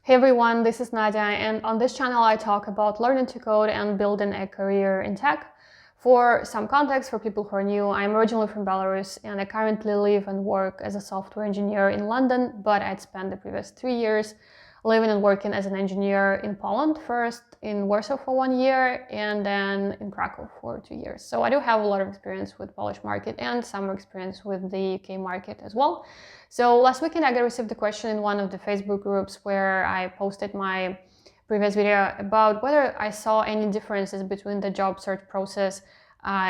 Hey everyone, this is Nadia, and on this channel I talk about learning to code and building a career in tech. For some context, for people who are new, I'm originally from Belarus and I currently live and work as a software engineer in London, but I'd spent the previous 3 years living and working as an engineer in Poland, first in Warsaw for 1 year and then in Krakow for 2 years. So I do have a lot of experience with Polish market and some experience with the UK market as well. So last weekend I received a question in one of the Facebook groups where I posted my previous video about whether I saw any differences between the job search process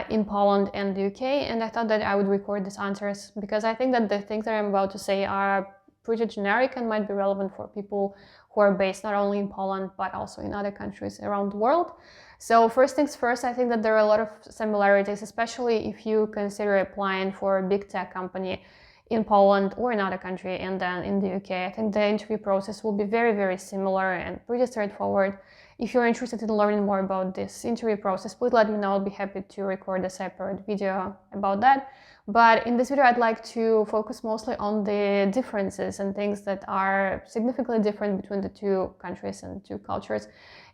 in Poland and the UK, and I thought that I would record these answers because I think that the things that I'm about to say are pretty generic and might be relevant for people who are based not only in Poland but also in other countries around the world. So first things first, I think that there are a lot of similarities, especially if you consider applying for a big tech company in Poland or another country and then in the UK. I think the interview process will be very, very similar and pretty straightforward. If you're interested in learning more about this interview process, please let me know. I'll be happy to record a separate video about that. But in this video, I'd like to focus mostly on the differences and things that are significantly different between the two countries and two cultures,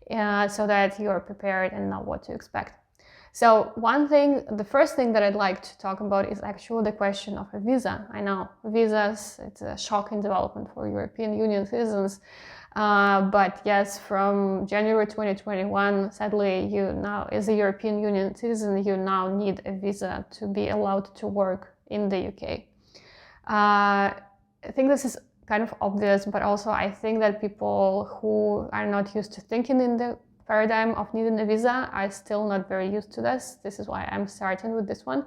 so that you're prepared and know what to expect. So the first thing that I'd like to talk about is actually the question of a visa. I know, visas, it's a shocking development for European Union citizens. But yes, from January 2021, sadly, you now, as a European Union citizen, you now need a visa to be allowed to work in the UK. I think this is kind of obvious, but also I think that people who are not used to thinking in the paradigm of needing a visa are still not very used to this. This is why I'm starting with this one.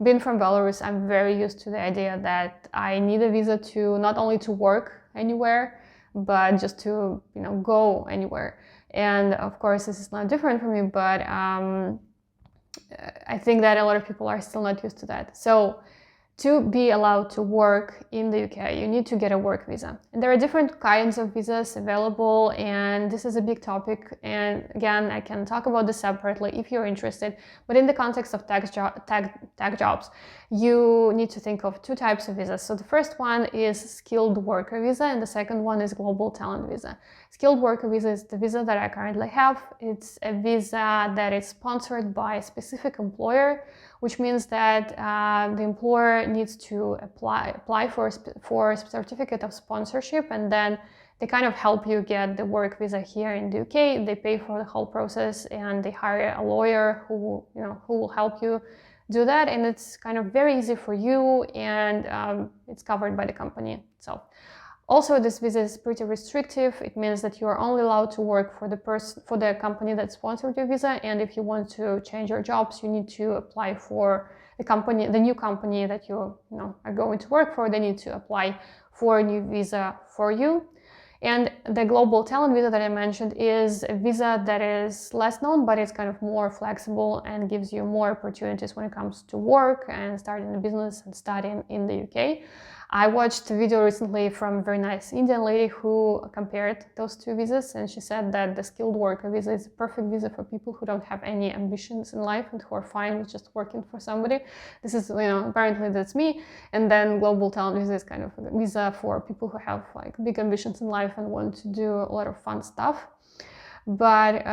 Being from Belarus, I'm very used to the idea that I need a visa to not only to work anywhere, but just to go anywhere. And of course, this is not different for me, but I think that a lot of people are still not used to that. So to be allowed to work in the UK, you need to get a work visa. And there are different kinds of visas available, and this is a big topic. And again, I can talk about this separately if you're interested. But in the context of tech jobs, you need to think of two types of visas. So the first one is skilled worker visa, and the second one is global talent visa. Skilled worker visa is the visa that I currently have. It's a visa that is sponsored by a specific employer, which means that the employer needs to apply for a certificate of sponsorship, and then they kind of help you get the work visa here in the UK. They pay for the whole process and they hire a lawyer who will help you do that, and it's kind of very easy for you, and it's covered by the company itself. Also, this visa is pretty restrictive. It means that you are only allowed to work for the company that sponsored your visa, and if you want to change your jobs, you need to apply for the new company that you are going to work for. They need to apply for a new visa for you. And the global talent visa that I mentioned is a visa that is less known, but it's kind of more flexible and gives you more opportunities when it comes to work and starting a business and studying in the UK. I watched a video recently from a very nice Indian lady who compared those two visas, and she said that the skilled worker visa is a perfect visa for people who don't have any ambitions in life and who are fine with just working for somebody. This is, apparently that's me. And then global talent visa is kind of a visa for people who have like big ambitions in life and want to do a lot of fun stuff. But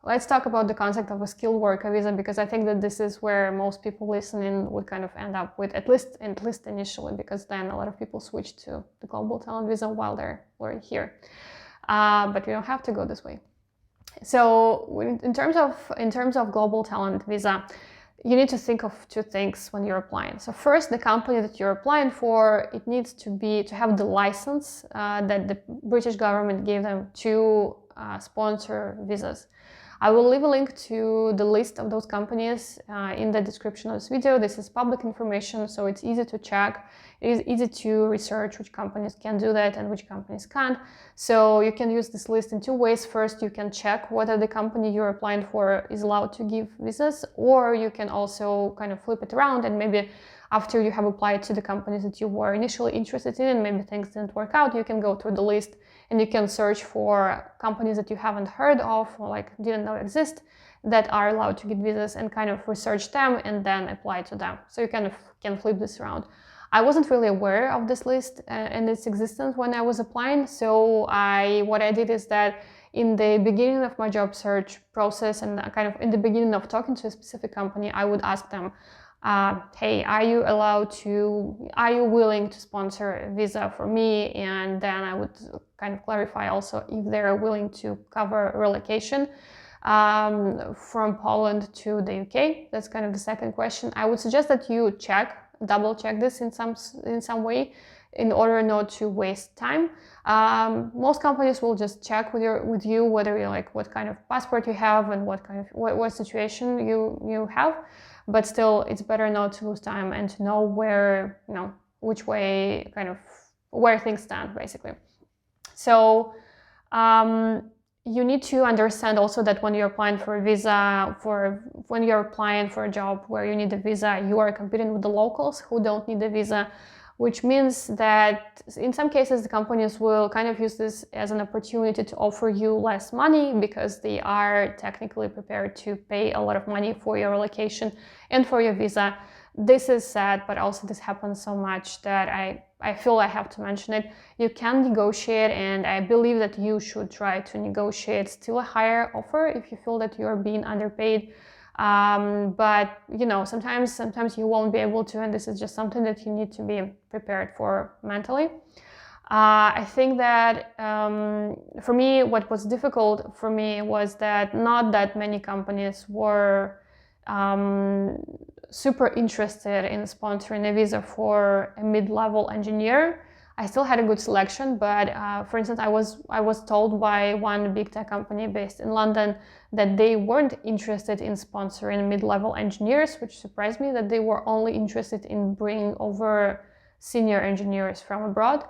let's talk about the concept of a skilled worker visa, because I think that this is where most people listening would kind of end up with, at least initially, because then a lot of people switch to the global talent visa while they're already here. But you don't have to go this way. So in terms of global talent visa, you need to think of two things when you're applying. So first, the company that you're applying for, it needs to have the license that the British government gave them to sponsor visas. I will leave a link to the list of those companies in the description of this video. This is public information, so it's easy to check. It is easy to research which companies can do that and which companies can't. So you can use this list in two ways. First, you can check whether the company you're applying for is allowed to give visas, or you can also kind of flip it around, and maybe after you have applied to the companies that you were initially interested in and maybe things didn't work out, you can go through the list and you can search for companies that you haven't heard of or like didn't know exist that are allowed to get visas and kind of research them and then apply to them. So you kind of can flip this around. I wasn't really aware of this list and its existence when I was applying. So what I did is that in the beginning of my job search process and kind of in the beginning of talking to a specific company, I would ask them, hey, are you willing to sponsor a visa for me? And then I would kind of clarify also if they're willing to cover relocation from Poland to the UK. That's kind of the second question. I would suggest that you double check this in some way in order not to waste time. Most companies will just check with you whether you like what kind of passport you have and what situation you have. But still, it's better not to lose time and to know which way where things stand basically. So you need to understand also that when you're applying for a visa, when you're applying for a job where you need a visa, you are competing with the locals who don't need a visa, which means that in some cases the companies will kind of use this as an opportunity to offer you less money because they are technically prepared to pay a lot of money for your relocation and for your visa. This is sad, but also this happens so much that I feel I have to mention it. You can negotiate, and I believe that you should try to negotiate still a higher offer if you feel that you're being underpaid. But sometimes you won't be able to, and this is just something that you need to be prepared for mentally. I think that for me, what was difficult for me was that not that many companies were super interested in sponsoring a visa for a mid-level engineer. I still had a good selection, but for instance, I was told by one big tech company based in London that they weren't interested in sponsoring mid-level engineers, which surprised me, that they were only interested in bringing over senior engineers from abroad.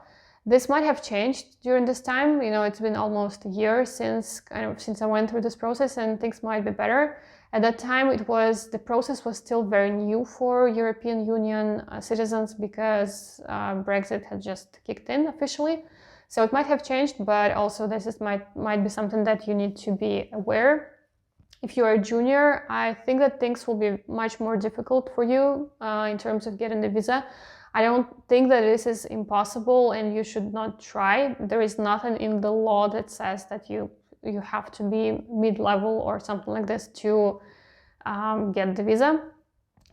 This might have changed during this time. It's been almost a year since I went through this process, and things might be better. At that time, the process was still very new for European Union citizens because Brexit had just kicked in officially. So it might have changed, but also this might be something that you need to be aware. If you are a junior, I think that things will be much more difficult for you in terms of getting the visa. I don't think that this is impossible and you should not try. There is nothing in the law that says that you have to be mid-level or something like this to get the visa.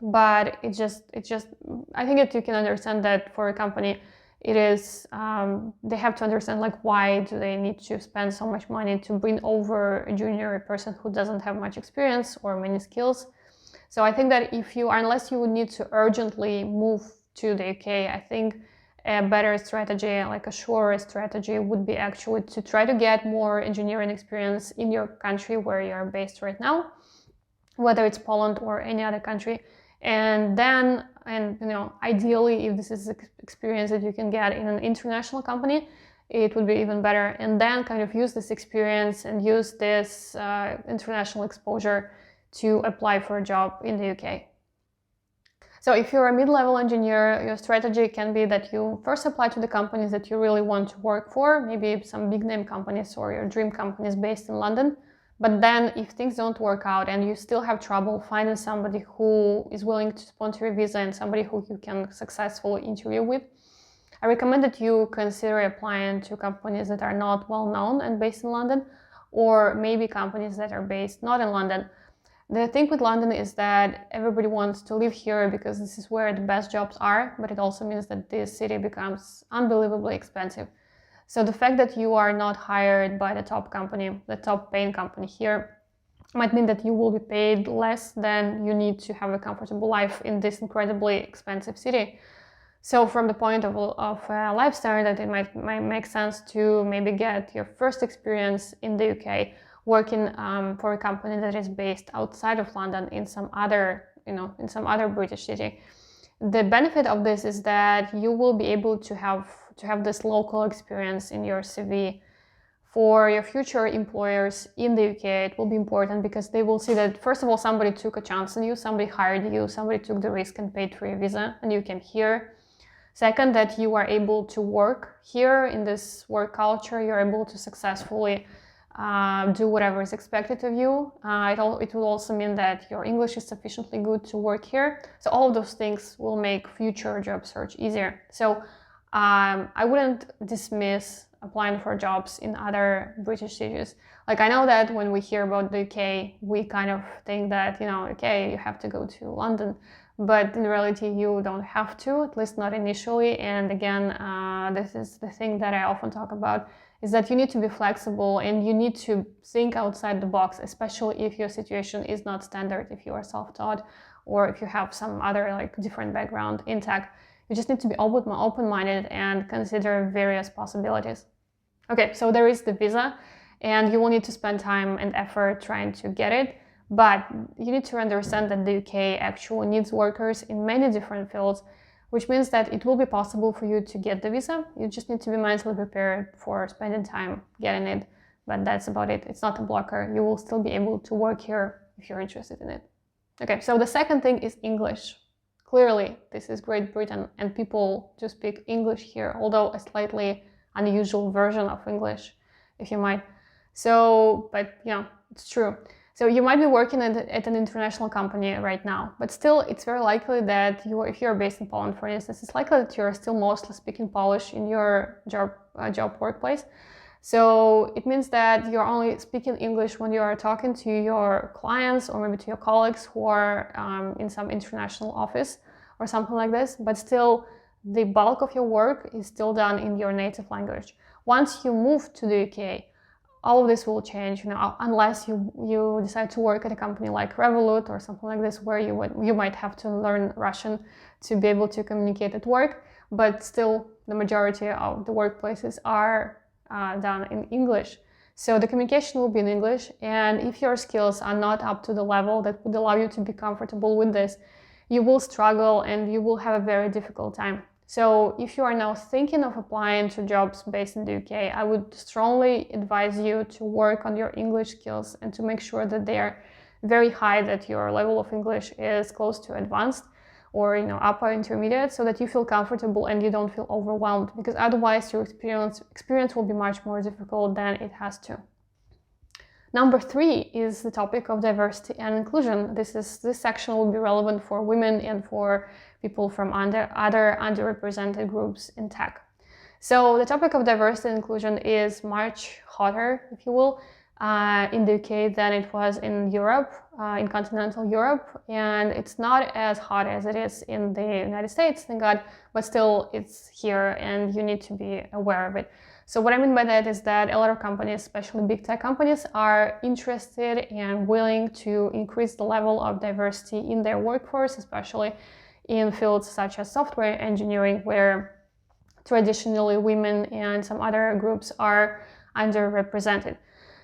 But I think that you can understand that for a company, it is, they have to understand why do they need to spend so much money to bring over a junior person who doesn't have much experience or many skills. So I think that unless you would need to urgently move to the UK, I think a better strategy, a surer strategy, would be actually to try to get more engineering experience in your country where you're based right now, whether it's Poland or any other country. And then, ideally, if this is experience that you can get in an international company, it would be even better. And then kind of use this experience and use this international exposure to apply for a job in the UK. So if you're a mid-level engineer, your strategy can be that you first apply to the companies that you really want to work for, maybe some big name companies or your dream companies based in London. But then if things don't work out and you still have trouble finding somebody who is willing to sponsor your visa and somebody who you can successfully interview with, I recommend that you consider applying to companies that are not well known and based in London, or maybe companies that are based not in London. The thing with London is that everybody wants to live here because this is where the best jobs are, but it also means that this city becomes unbelievably expensive. So the fact that you are not hired by the top company, the top paying company here, might mean that you will be paid less than you need to have a comfortable life in this incredibly expensive city. So from the point of a life standard, it might make sense to maybe get your first experience in the UK working for a company that is based outside of London in some other British city. The benefit of this is that you will be able to have this local experience in your CV. For your future employers in the UK, it will be important because they will see that, first of all, somebody took a chance on you, somebody hired you, somebody took the risk and paid for your visa, and you came here. Second, that you are able to work here in this work culture, you're able to successfully do whatever is expected of you. It will also mean that your English is sufficiently good to work here. So all of those things will make future job search easier. So I wouldn't dismiss applying for jobs in other British cities. Like, I know that when we hear about the UK, we kind of think that, okay, you have to go to London. But in reality, you don't have to, at least not initially. And again, this is the thing that I often talk about, is that you need to be flexible and you need to think outside the box, especially if your situation is not standard, if you are self-taught or if you have some other like different background in tech. You just need to be open-minded and consider various possibilities. Okay, so there is the visa, and you will need to spend time and effort trying to get it. But you need to understand that the UK actually needs workers in many different fields, which means that it will be possible for you to get the visa. You just need to be mentally prepared for spending time getting it. But that's about it. It's not a blocker. You will still be able to work here if you're interested in it. Okay, so the second thing is English. Clearly, this is Great Britain and people do speak English here, although a slightly unusual version of English, if you might. So, but it's true. So you might be working at an international company right now, but still it's very likely that if you're based in Poland, for instance, it's likely that you're still mostly speaking Polish in your job workplace. So it means that you're only speaking English when you are talking to your clients or maybe to your colleagues who are in some international office or something like this, but still the bulk of your work is still done in your native language. Once you move to the UK, all of this will change, unless you decide to work at a company like Revolut or something like this, where you might have to learn Russian to be able to communicate at work. But still, the majority of the workplaces are done in English. So the communication will be in English, and if your skills are not up to the level that would allow you to be comfortable with this, you will struggle and you will have a very difficult time. So if you are now thinking of applying to jobs based in the UK, I would strongly advise you to work on your English skills and to make sure that they are very high, that your level of English is close to advanced or upper intermediate, so that you feel comfortable and you don't feel overwhelmed, because otherwise your experience will be much more difficult than it has to. Number 3 is the topic of diversity and inclusion. This section will be relevant for women and for people from other underrepresented groups in tech. So the topic of diversity and inclusion is much hotter, if you will, in the UK than it was in Europe, in continental Europe, and it's not as hot as it is in the United States, thank God, but still it's here and you need to be aware of it. So what I mean by that is that a lot of companies, especially big tech companies, are interested and willing to increase the level of diversity in their workforce, especially in fields such as software engineering, where traditionally women and some other groups are underrepresented.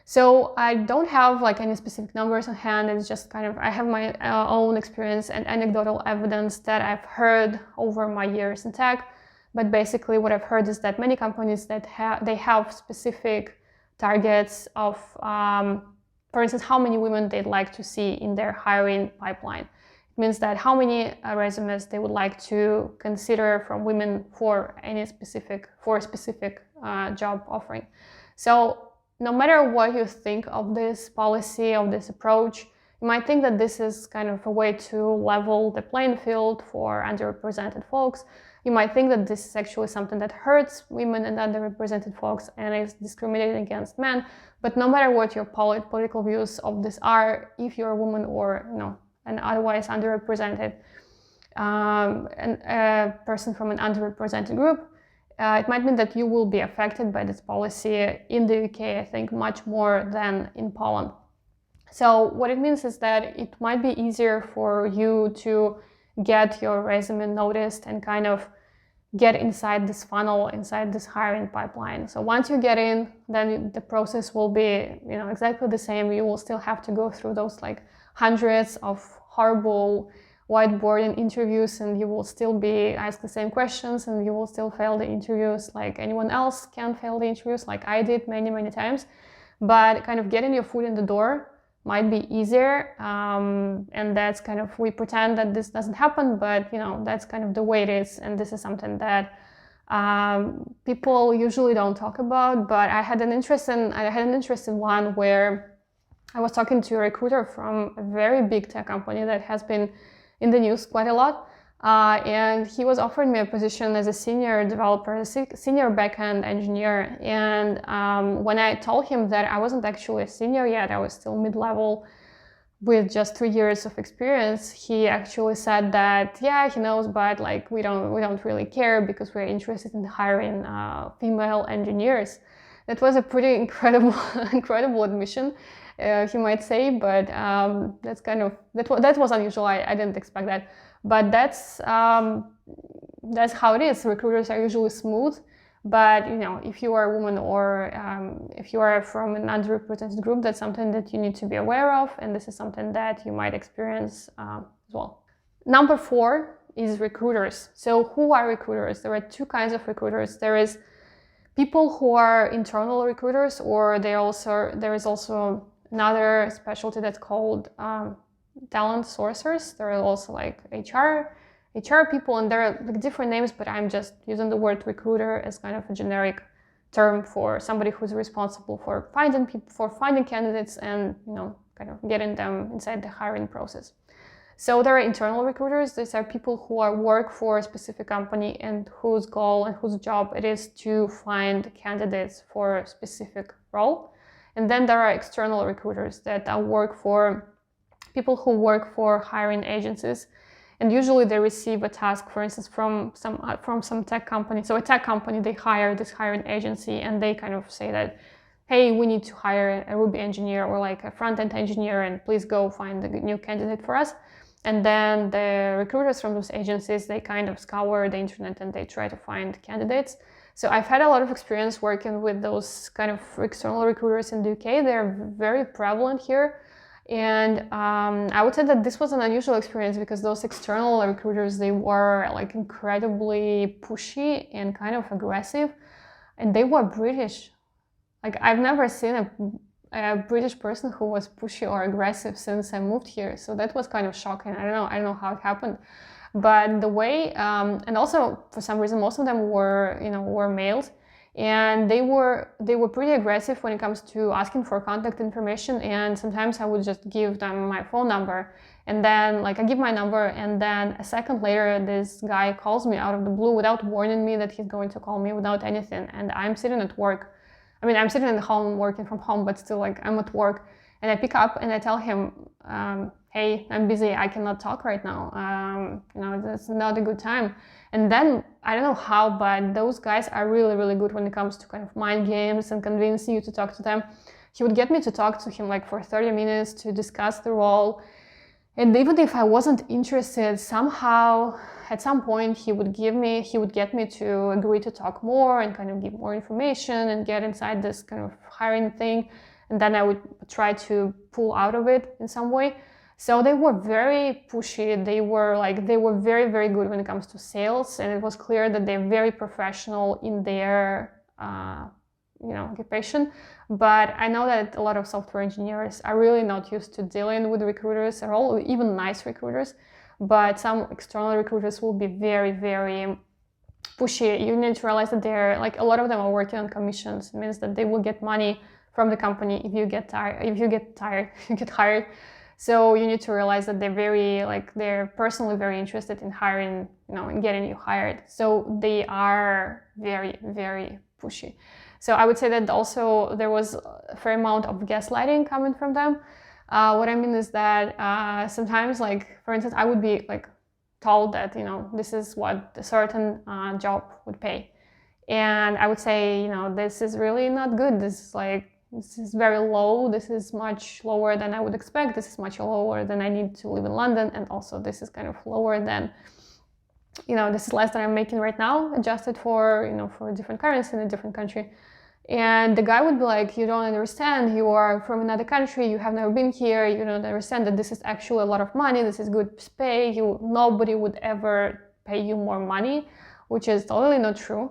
So I don't have any specific numbers on hand. It's just I have my own experience and anecdotal evidence that I've heard over my years in tech. But basically what I've heard is that many companies that they have specific targets of, for instance, how many women they'd like to see in their hiring pipeline. It means that how many resumes they would like to consider from women for a specific job offering. So no matter what you think of this policy, of this approach, you might think that this is kind of a way to level the playing field for underrepresented folks. You might think that this is actually something that hurts women and underrepresented folks and is discriminating against men. But no matter what your political views of this are, if you're a woman or an otherwise underrepresented and a person from an underrepresented group, it might mean that you will be affected by this policy in the UK, I think, much more than in Poland. So what it means is that it might be easier for you to get your resume noticed and kind of get inside this funnel, inside this hiring pipeline. So once you get in, then the process will be, exactly the same. You will still have to go through those hundreds of horrible whiteboarding interviews, and you will still be asked the same questions, and you will still fail the interviews like anyone else can fail the interviews, like I did many, many times. But kind of getting your foot in the door might be easier, and that's we pretend that this doesn't happen, but that's kind of the way it is, and this is something that people usually don't talk about, but I had an interesting one where I was talking to a recruiter from a very big tech company that has been in the news quite a lot. And he was offering me a position as a senior developer, a senior backend engineer. And when I told him that I wasn't actually a senior yet, I was still mid-level with just 3 years of experience, he actually said that, yeah, he knows, but like we don't really care because we're interested in hiring female engineers. That was a pretty incredible admission, he might say, but that's kind of that was unusual. I didn't expect that, but that's how it is. Recruiters are usually smooth, but if you are a woman or if you are from an underrepresented group, that's something that you need to be aware of, and this is something that you might experience as well. Number 4 is recruiters. So who are recruiters? There are 2 kinds of recruiters. There is people who are internal recruiters, or there is also another specialty that's called talent sourcers. There are also like HR people, and there are like different names, but I'm just using the word recruiter as kind of a generic term for somebody who's responsible for finding people, for finding candidates, and kind of getting them inside the hiring process. So there are internal recruiters. These are people who work for a specific company and whose goal and whose job it is to find candidates for a specific role. And then there are external recruiters that work for people who work for hiring agencies. And usually they receive a task, for instance, from some tech company. So a tech company, they hire this hiring agency, and they kind of say that, hey, we need to hire a Ruby engineer or like a front-end engineer, and please go find a new candidate for us. And then the recruiters from those agencies, they kind of scour the internet and they try to find candidates. So I've had a lot of experience working with those kind of external recruiters in the UK. They're very prevalent here. And I would say that this was an unusual experience because those external recruiters, they were like incredibly pushy and kind of aggressive, and they were British. Like I've never seen a British person who was pushy or aggressive since I moved here. So that was kind of shocking. I don't know how it happened, but the way and also for some reason most of them were males. And they were pretty aggressive when it comes to asking for contact information, and sometimes I would just give them my phone number, and then like I give my number, and then a second later this guy calls me out of the blue without warning me that he's going to call me, without anything. And I'm sitting at work. I mean, I'm sitting at home working from home, but still like I'm at work, and I pick up and I tell him, hey, I'm busy, I cannot talk right now. That's not a good time. And then, I don't know how, but those guys are really, really good when it comes to kind of mind games and convincing you to talk to them. He would get me to talk to him like for 30 minutes to discuss the role. And even if I wasn't interested, somehow, at some point, he would get me to agree to talk more and kind of give more information and get inside this kind of hiring thing. And then I would try to pull out of it in some way. So they were very pushy. They were very, very good when it comes to sales, and it was clear that they're very professional in their occupation. But I know that a lot of software engineers are really not used to dealing with recruiters at all, even nice recruiters. But some external recruiters will be very, very pushy. You need to realize that they're like, a lot of them are working on commissions. It means that they will get money from the company if you get hired. So you need to realize that they're personally very interested in hiring, in getting you hired. So they are very, very pushy. So I would say that also there was a fair amount of gaslighting coming from them. What I mean is that sometimes, like, for instance, I would be like told that, this is what a certain job would pay. And I would say, this is really not good. This is very low. This is much lower than I would expect. This is much lower than I need to live in London. And also this is kind of lower than, this is less than I'm making right now, adjusted for, for a different currency in a different country. And the guy would be like, you don't understand. You are from another country. You have never been here. You don't understand that this is actually a lot of money. This is good pay. Nobody would ever pay you more money, which is totally not true.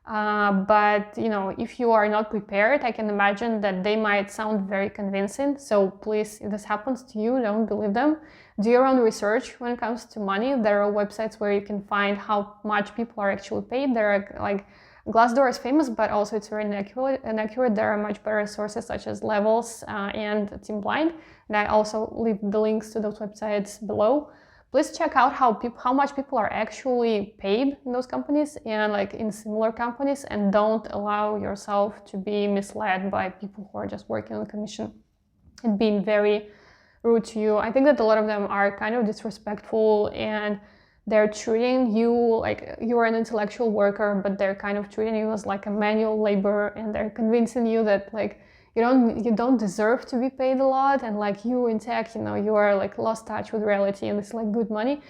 But if you are not prepared, I can imagine that they might sound very convincing. So please, if this happens to you, don't believe them. Do your own research when it comes to money. There are websites where you can find how much people are actually paid. There are like Glassdoor is famous, but also it's very inaccurate. There are much better sources such as Levels and Team Blind. And I also leave the links to those websites below. Please check out how much people are actually paid in those companies and like in similar companies, and don't allow yourself to be misled by people who are just working on commission and being very rude to you. I think that a lot of them are kind of disrespectful, and they're treating you like you're an intellectual worker, but they're kind of treating you as like a manual labor, and they're convincing you that like you don't deserve to be paid a lot, and like you in tech, you are like lost touch with reality and it's like good money.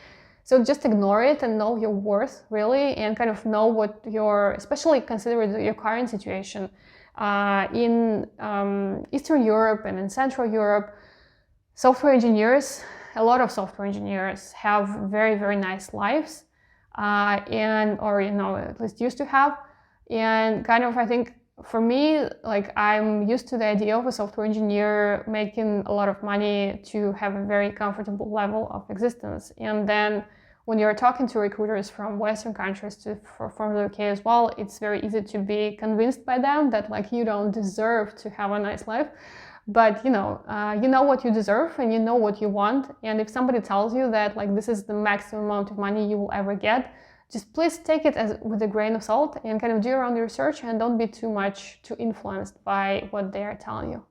So just ignore it and know your worth really, and kind of know what especially consider your current situation. In Eastern Europe and in Central Europe, software engineers, a lot of software engineers have very, very nice lives, or at least used to have. And kind of, I think for me, like I'm used to the idea of a software engineer making a lot of money to have a very comfortable level of existence. And then when you're talking to recruiters from Western countries from the UK as well, it's very easy to be convinced by them that like you don't deserve to have a nice life. But you know what you deserve and you know what you want. And if somebody tells you that like this is the maximum amount of money you will ever get, just please take it with a grain of salt and kind of do your own research, and don't be too influenced by what they are telling you.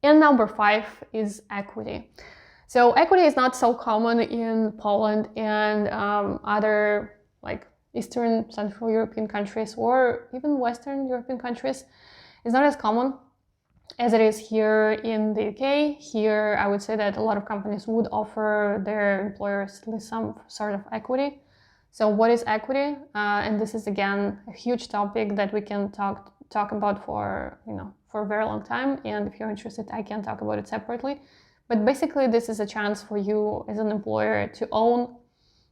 And number 5 is equity. So equity is not so common in Poland and other like Eastern Central European countries, or even Western European countries. It's not as common as it is here in the UK. Here, I would say that a lot of companies would offer their employers at least some sort of equity. So what is equity? And this is again a huge topic that we can talk about for a very long time. And if you're interested, I can talk about it separately. But basically, this is a chance for you as an employer to own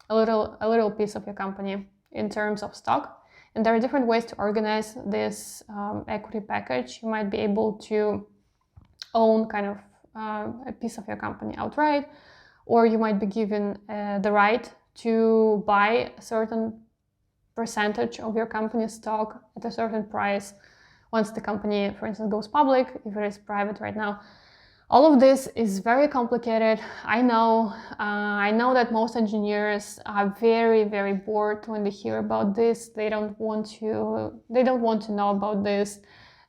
a little piece of your company in terms of stock. And there are different ways to organize this equity package. You might be able to own kind of a piece of your company outright, or you might be given the right to buy a certain percentage of your company's stock at a certain price once the company, for instance, goes public, if it is private right now. All of this is very complicated. I know that most engineers are very, very bored when they hear about this. They don't want to know about this.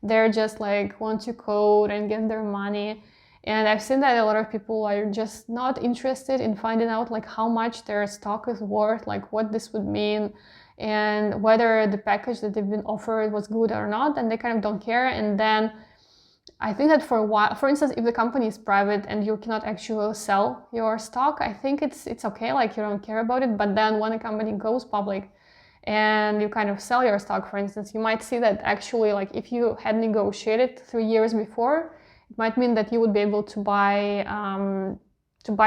They're just like want to code and get their money. And I've seen that a lot of people are just not interested in finding out like how much their stock is worth, like what this would mean, and whether the package that they've been offered was good or not, and they kind of don't care. And then I think that for a while, for instance, if the company is private and you cannot actually sell your stock, I think it's okay, like you don't care about it. But then when a company goes public and you kind of sell your stock, for instance, you might see that actually like if you had negotiated 3 years before, it might mean that you would be able to buy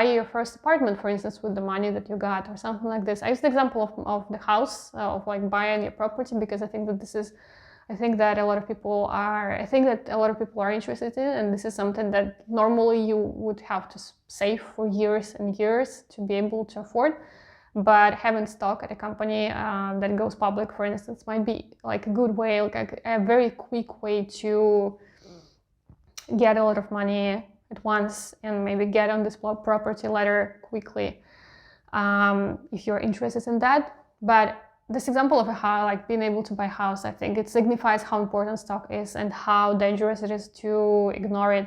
your first apartment, for instance, with the money that you got or something like this. I use the example of the house, of like buying your property, because I think that a lot of people are interested in, and this is something that normally you would have to save for years and years to be able to afford. But having stock at a company that goes public, for instance, might be like a good way, like a very quick way to get a lot of money at once and maybe get on this property ladder quickly, if you're interested in that. But this example of a house, like being able to buy a house, I think it signifies how important stock is and how dangerous it is to ignore it.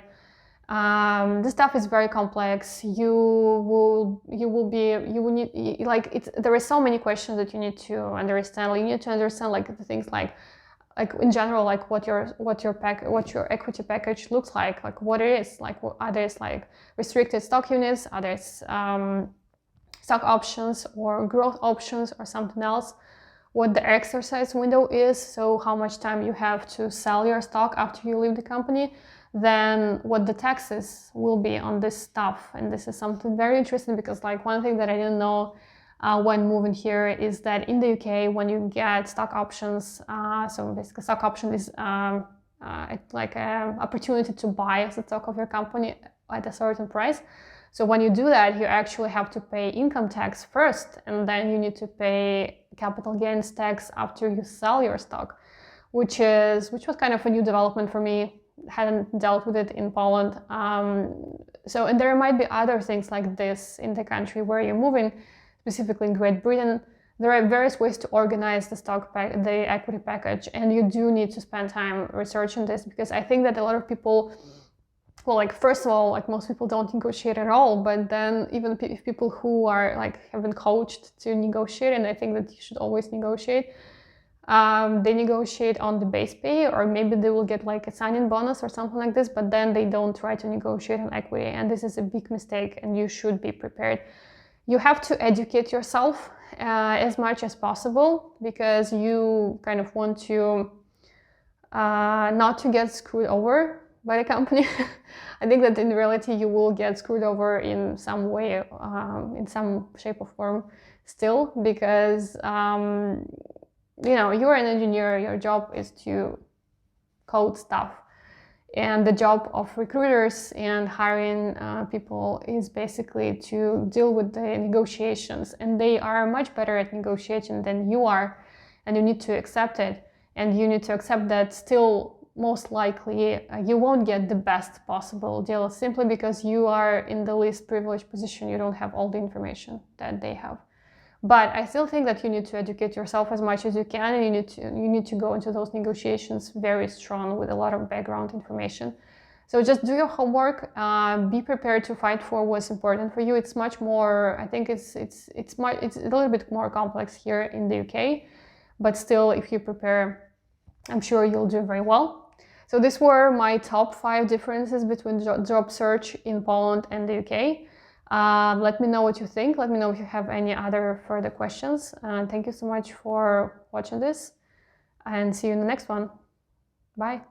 This stuff is very complex. There are so many questions that you need to understand. You need to understand like the things like in general, like what your equity package looks like what it is, like are there like restricted stock units, are there stock options or growth options or something else, what the exercise window is, so how much time you have to sell your stock after you leave the company, then what the taxes will be on this stuff. And this is something very interesting, because like one thing that I didn't know when moving here is that in the UK, when you get stock options, so basically stock option is like an opportunity to buy the stock of your company at a certain price. So when you do that, you actually have to pay income tax first, and then you need to pay capital gains tax after you sell your stock, which was kind of a new development for me. Hadn't dealt with it in Poland. And there might be other things like this in the country where you're moving, specifically in Great Britain. There are various ways to organize the equity package, and you do need to spend time researching this, because I think that a lot of people, well, like, first of all, like, most people don't negotiate at all, but then even if people who are like have been coached to negotiate, and I think that you should always negotiate, they negotiate on the base pay, or maybe they will get like a sign-in bonus or something like this, but then they don't try to negotiate on equity, and this is a big mistake, and you should be prepared. You have to educate yourself as much as possible, because you kind of want to not to get screwed over by the company. I think that in reality you will get screwed over in some way, in some shape or form still, because you're an engineer, your job is to code stuff, and the job of recruiters and hiring people is basically to deal with the negotiations, and they are much better at negotiation than you are, and you need to accept it, and you need to accept that still most likely you won't get the best possible deal, simply because you are in the least privileged position. You don't have all the information that they have. But I still think that you need to educate yourself as much as you can, and you need to go into those negotiations very strong with a lot of background information. So just do your homework, be prepared to fight for what's important for you. It's much more, I think it's a little bit more complex here in the UK, but still, if you prepare, I'm sure you'll do very well. So these were my top 5 differences between job search in Poland and the UK. Let me know what you think. Let me know if you have any other further questions. Thank you so much for watching this, and see you in the next one. Bye.